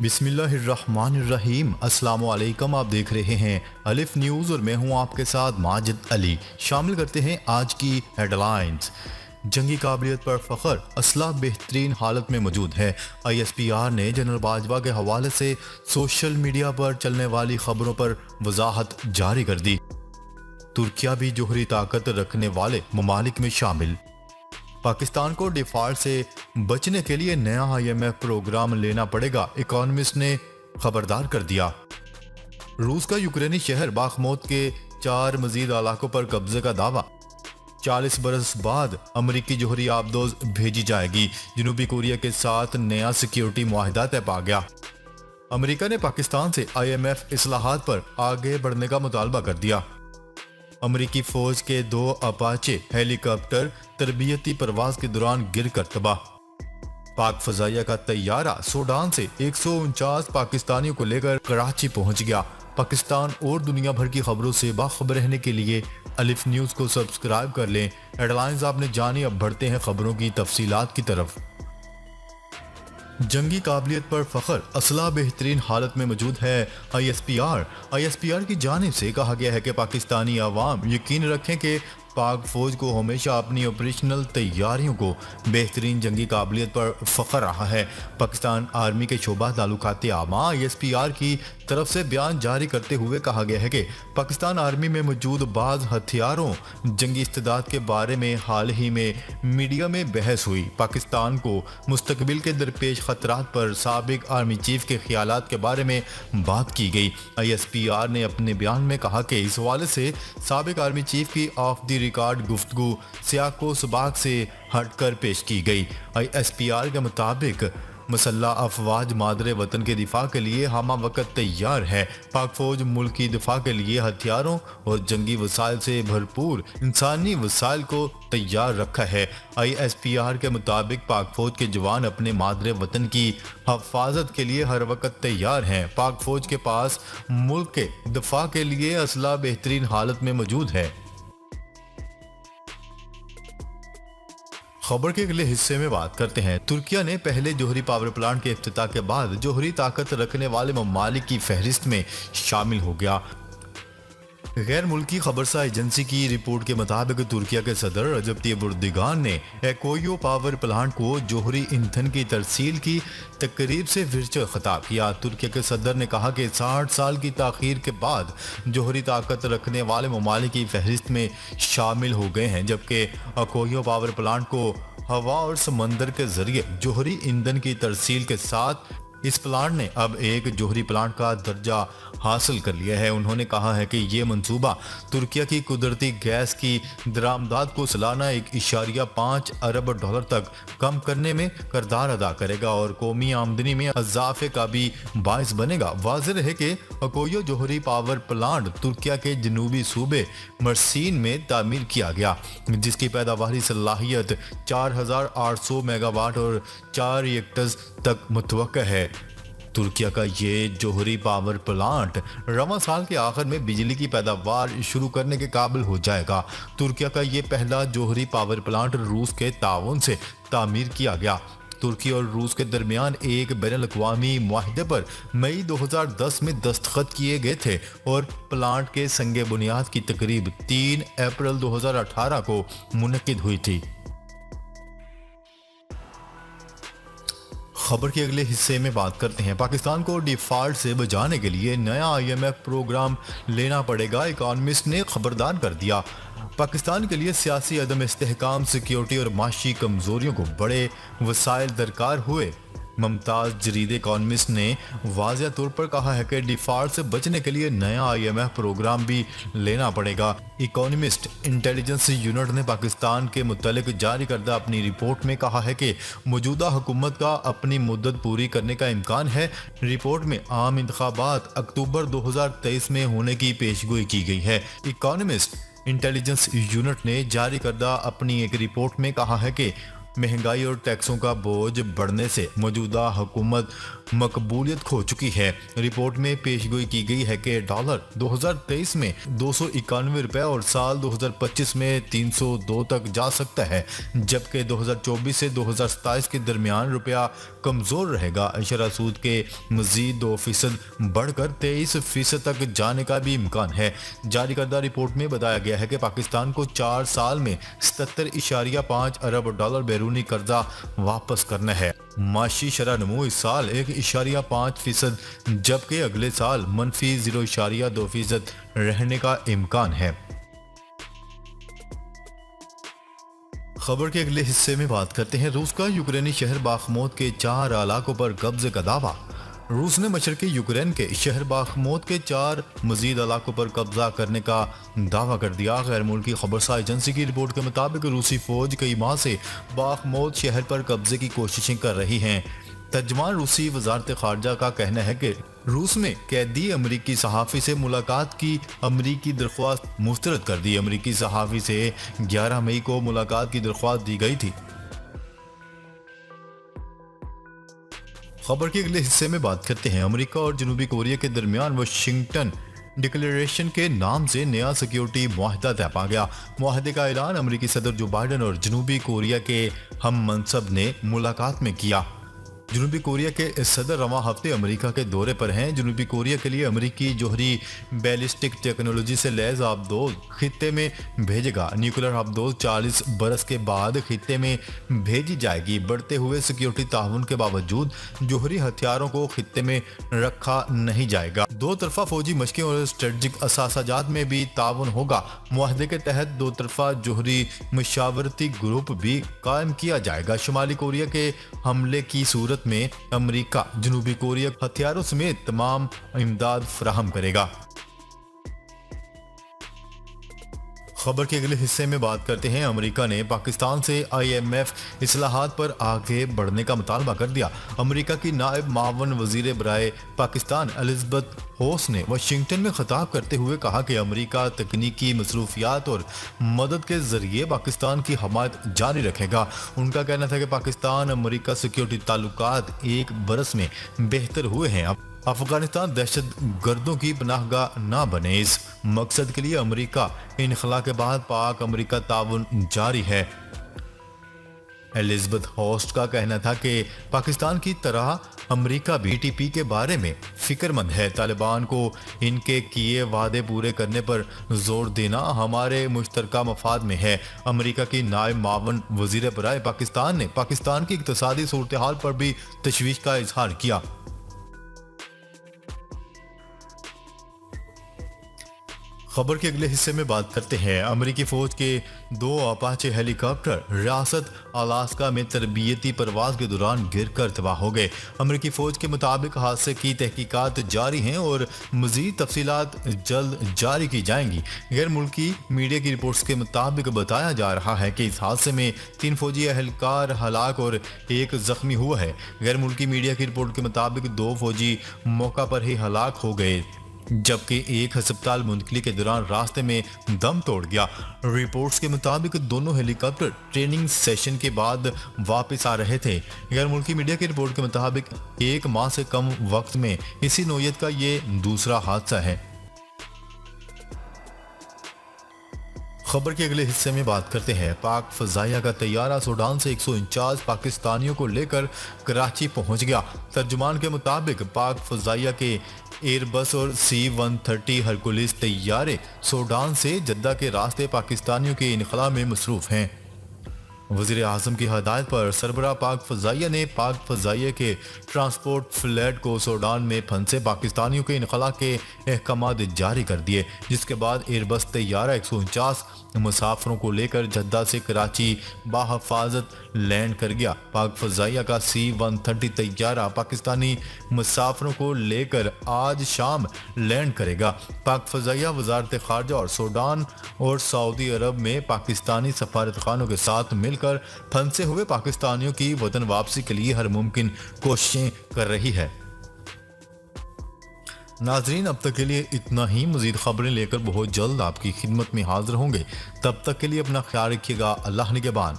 बिस्मिल्लाहिर्रहमानिर्रहीम। अस्सलाम वालेकुम। आप देख रहे हैं अलिफ न्यूज़ और मैं हूं आपके साथ माजिद अली। शामिल करते हैं आज की हेडलाइंस। जंगी काबिलियत पर फ़ख्र, असला बेहतरीन हालत में मौजूद है। ISPR ने जनरल बाजवा के हवाले से सोशल मीडिया पर चलने वाली खबरों पर वजाहत जारी कर दी। तुर्किया भी जोहरी ताकत रखने वाले ममालिक में शामिल। पाकिस्तान को डिफॉल्ट से बचने के लिए नया IMF प्रोग्राम लेना पड़ेगा, इकोनॉमिस्ट ने खबरदार कर दिया। रूस का यूक्रेनी शहर बाखमोत के 4 मजीद इलाकों पर कब्जे का दावा। 40 बरस बाद अमरीकी जोहरी आबदोज भेजी जाएगी। जनूबी कोरिया के साथ नया सिक्योरिटी मुआहिदा तय पा गया। अमरीका ने पाकिस्तान से IMF इस्लाहात पर आगे बढ़ने का मुतालबा कर दिया। अमरीकी फौज के 2 अपाचे हेलीकॉप्टर तरबियती परवाज के दौरान गिरकर तबाह। पाक फजाइया का तैयारा सूडान से 149 पाकिस्तानियों को लेकर कराची पहुंच गया। पाकिस्तान और दुनिया भर की खबरों से बाखबर रहने के लिए अलिफ न्यूज़ को सब्सक्राइब कर लें। हेडलाइंस आपने जानी, अब बढ़ते हैं खबरों की तफसीलात की तरफ। जंगी काबिलियत पर फ़ख्र, असला बेहतरीन हालत में मौजूद है। ISPR की जानिब से कहा गया है कि पाकिस्तानी अवाम यकीन रखें कि पाक फौज को हमेशा अपनी ऑपरेशनल तैयारियों को बेहतरीन जंगी काबिलियत पर फ़ख्र रहा है। पाकिस्तान आर्मी के शोबा ताल्लुकात आमा ISPR की तरफ से बयान जारी करते हुए कहा गया है कि पाकिस्तान आर्मी में मौजूद बाज़ हथियारों जंगी इस्तेदाद के बारे में हाल ही में मीडिया में बहस हुई। पाकिस्तान को मुस्तकबिल के दरपेश ख़तरात पर साबिक आर्मी चीफ के ख्यालात के बारे में बात की गई। ISPR ने अपने बयान में कहा कि इस हवाले से साबिक आर्मी चीफ की ऑफ द रिकॉर्ड गुफ्तगू सियाको सबाक से हटकर पेश की गई। ISPR के मुताबिक मसल्ला अफवाज मादरे वतन के दिफा के लिए हमा वक्त तैयार है। पाक फौज मुल्क की दिफा के लिए हथियारों और जंगी वसाइल से भरपूर इंसानी वसाइल को तैयार रखा है। ISPR के मुताबिक पाक फौज के जवान अपने मादरे वतन की हफाजत के लिए हर वक्त तैयार हैं। पाक फौज के पास मुल्क के दिफा के लिए असला बेहतरीन हालत में मौजूद है। खबर के अगले हिस्से में बात करते हैं। तुर्किया ने पहले जोहरी पावर प्लांट के इफ्तिताह के बाद जोहरी ताकत रखने वाले ममालिक की फहरिस्त में शामिल हो गया। गैर मुल्की खबरसा एजेंसी की रिपोर्ट के मुताबिक तुर्किया के सदर रजब तैयब एर्दोगान ने एकोयो पावर प्लांट को जोहरी ईंधन की तरसील की तकरीब से वर्चुअल खिताब किया। तुर्किया के सदर ने कहा कि 60 साल की ताखीर के बाद जोहरी ताकत रखने वाले ममालिक की फहरिस्त में शामिल हो गए हैं, जबकि एकोयो पावर प्लांट को हवा और समंदर के जरिए जोहरी ईंधन की तरसील के साथ इस प्लांट ने अब एक जोहरी प्लांट का दर्जा हासिल कर लिया है। उन्होंने कहा है कि ये मंसूबा तुर्किया की कुदरती गैस की दरामदात को सालाना $1.5 अरब तक कम करने में किरदार अदा करेगा और कौमी आमदनी में इजाफे का भी बायस बनेगा। वाज़ेह है कि अकोयो जोहरी पावर प्लांट तुर्किया के जनूबी सूबे मर्सीन में तामीर किया गया, जिसकी पैदावारी सलाहियत 4800 मेगावाट और 4 रिएक्टर्स तक मुतवक्का है। तुर्किया का ये जोहरी पावर प्लांट रवां साल के आखिर में बिजली की पैदावार शुरू करने के काबिल हो जाएगा। तुर्किया का ये पहला जोहरी पावर प्लांट रूस के ताउन से तामीर किया गया। तुर्की और रूस के दरमियान एक बैनुल-अक़वामी मुआहिदे पर मई 2010 में दस्तखत किए गए थे और प्लांट के संगे बुनियाद की तकरीब 3 अप्रैल 2018 को मुनक्किद हुई थी। खबर के अगले हिस्से में बात करते हैं। पाकिस्तान को डिफॉल्ट से बचाने के लिए नया IMF प्रोग्राम लेना पड़ेगा, इकोनॉमिस्ट ने खबरदार कर दिया। पाकिस्तान के लिए सियासी अदम इस्तेहकाम, सिक्योरिटी और माशी कमजोरियों को बड़े वसाइल दरकार हुए। मुमताज़ जरीद इकोनॉमिस्ट ने वाज़िया तौर पर कहा है कि डिफॉल्ट से बचने के लिए नया IMF प्रोग्राम भी लेना पड़ेगा। इकोनॉमिस्ट इंटेलिजेंस यूनिट ने पाकिस्तान के मुतालिक जारी करदा अपनी रिपोर्ट में कहा है कि मौजूदा हुकूमत का अपनी मुद्दत पूरी करने का इम्कान है। रिपोर्ट में आम इंतखाबात अक्टूबर 2023 में होने की पेशगोई की गई है। इकोनॉमिस्ट इंटेलिजेंस यूनिट ने जारी करदा अपनी एक रिपोर्ट में कहा है कि महंगाई और टैक्सों का बोझ बढ़ने से मौजूदा हुकूमत मकबूलियत खो चुकी है। रिपोर्ट में पेशगोई की गई है कि डॉलर 2023 में 291 रुपए और साल 2025 में 302 तक जा सकता है, जबकि 2024 से 2027 के दरमियान रुपया कमजोर रहेगा। अशरा सूद के मजीद 2% बढ़कर 23% तक जाने का भी इम्कान है। जारी करदा रिपोर्ट में बताया गया है कि पाकिस्तान को 4 साल में 77.5 अरब डॉलर बैरूनी कर्जा वापस करना है। माशी शरह नमू इस साल 1.5% जबकि अगले साल मनफी 0.2% रहने का इम्कान है। खबर के अगले हिस्से में बात करते हैं रूस का यूक्रेनी शहर बाखमोत के 4 इलाकों पर कब्जे का दावा। रूस ने मशरकी यूक्रेन के शहर बाखमोत के 4 मजीद इलाकों पर कब्जा करने का दावा कर दिया। गैर मुल्की खबरसा एजेंसी की रिपोर्ट के मुताबिक रूसी फौज कई माह से बाखमोत शहर पर कब्जे की कोशिशें कर रही हैं। तर्जमान रूसी वजारत खारजा का कहना है कि रूस में कैदी अमरीकी सहाफ़ी से मुलाकात की अमरीकी दरख्वास्त मुस्तरद कर दी। अमरीकी सहाफ़ी से 11 मई को मुलाकात की दरख्वास्त दी गई थी। खबर के अगले हिस्से में बात करते हैं अमेरिका और जनूबी कोरिया के दरमियान वाशिंगटन डिक्लेरेशन के नाम से नया सिक्योरिटी मुआहदा तय पा गया। मुआहदे का ऐलान अमेरिकी सदर जो बाइडन और जनूबी कोरिया के हम मनसब ने मुलाकात में किया। जनूबी कोरिया के सदर रवां हफ्ते अमेरिका के दौरे पर हैं। जनूबी कोरिया के लिए अमेरिकी जोहरी बैलिस्टिक टेक्नोलॉजी से लैस आबदोज खित्ते में भेजेगा। न्यूक्लियर आबदोज 40 बरस के बाद खित्ते में भेजी जाएगी। बढ़ते हुए सिक्योरिटी ताउन के बावजूद जोहरी हथियारों को खित्ते में रखा नहीं जाएगा। दो तरफा फौजी मशकें और स्ट्रेटजिक असासाजात में भी ताउन होगा। मुआहदे के तहत दो तरफा जोहरी मशावरती ग्रुप भी कायम किया जाएगा। शुमाली कोरिया के हमले की सूरत में अमेरिका जनूबी कोरिया हथियारों समेत तमाम इमदाद फराहम करेगा। खबर के अगले हिस्से में बात करते हैं अमेरिका ने पाकिस्तान से IMF इस्लाहात पर आगे बढ़ने का मुतालबा कर दिया। अमेरिका की नायब मावन वजीर बराए पाकिस्तान एलिजबेथ होस ने वाशिंगटन में खिताब करते हुए कहा कि अमेरिका तकनीकी मसरूफियात और मदद के जरिए पाकिस्तान की हमायत जारी रखेगा। उनका कहना था कि पाकिस्तान अमेरिका सिक्योरिटी ताल्लुकात 1 बरस में बेहतर हुए हैं। अफगानिस्तान दहशत गर्दों की पनाहगाह ना बने, इस मकसद के लिए अमेरिका इनखला के बाद पाक अमेरिका ताउन जारी है। एलिजबेथ होस्ट का कहना था कि पाकिस्तान की तरह अमेरिका भी TPP के बारे में फिक्रमंद है। तालिबान को इनके किए वादे पूरे करने पर जोर देना हमारे मुश्तरका मफाद में है। अमेरिका की नायब मावन वजीर बराए पाकिस्तान ने पाकिस्तान की इक्तसादी सूरत हाल पर भी तशवीश का इजहार किया। खबर के अगले हिस्से में बात करते हैं अमेरिकी फौज के 2 अपाचे हेलीकॉप्टर रियासत अलास्का में तरबियती परवाज के दौरान गिरकर तबाह हो गए। अमेरिकी फौज के मुताबिक हादसे की तहकीकात जारी हैं और मजीद तफसीलात जल्द जारी की जाएंगी। गैर मुल्की मीडिया की रिपोर्ट्स के मुताबिक बताया जा रहा है कि इस हादसे में 3 फौजी एहलकार हलाक और 1 जख्मी हुआ है। गैर मुल्की मीडिया की रिपोर्ट के मुताबिक 2 फौजी मौका पर ही हलाक हो गए, जबकि 1 अस्पताल मुंतकली के दौरान रास्ते में दम तोड़ गया। रिपोर्ट्स के मुताबिक दोनों हेलीकॉप्टर ट्रेनिंग सेशन के बाद वापस आ रहे थे। गैर मुल्की मीडिया की रिपोर्ट के मुताबिक 1 माह से कम वक्त में इसी नौयत का ये दूसरा हादसा है। खबर के अगले हिस्से में बात करते हैं पाक फजाइया का तैयारा सूडान से 149 पाकिस्तानियों को लेकर कराची पहुंच गया। तर्जुमान के मुताबिक पाक फजाइया के एयरबस और C-130 हरकुलिस तैयारे सूडान से जद्दा के रास्ते पाकिस्तानियों के इनखला में मसरूफ हैं। वज़ीर आज़म की हदायत पर सरबराह पाक फजाइया ने पाक फजाइया के ट्रांसपोर्ट फ्लैट को सूडान में फंसे पाकिस्तानियों के इनखला के अहकामात जारी कर दिए, जिसके बाद एयरबस तैयारा 149 मुसाफरों को लेकर जद्दा से कराची बाहफाजत लैंड कर गया। पाक फजाइया का C-130 तैयारा पाकिस्तानी मुसाफरों को लेकर आज शाम लैंड करेगा। पाक फजाइया वजारत खारजा और सूडान और सऊदी अरब में पाकिस्तानी सफारतखानों के साथ मिलकर फंसे हुए पाकिस्तानियों की वतन वापसी के लिए हर मुमकिन कोशिशें कर रही है। नाजरीन, अब तक के लिए इतना ही। मजीद खबरें लेकर बहुत जल्द आपकी खिदमत में हाजिर होंगे। तब तक के लिए अपना ख्याल रखिएगा। अल्लाह निगहबान।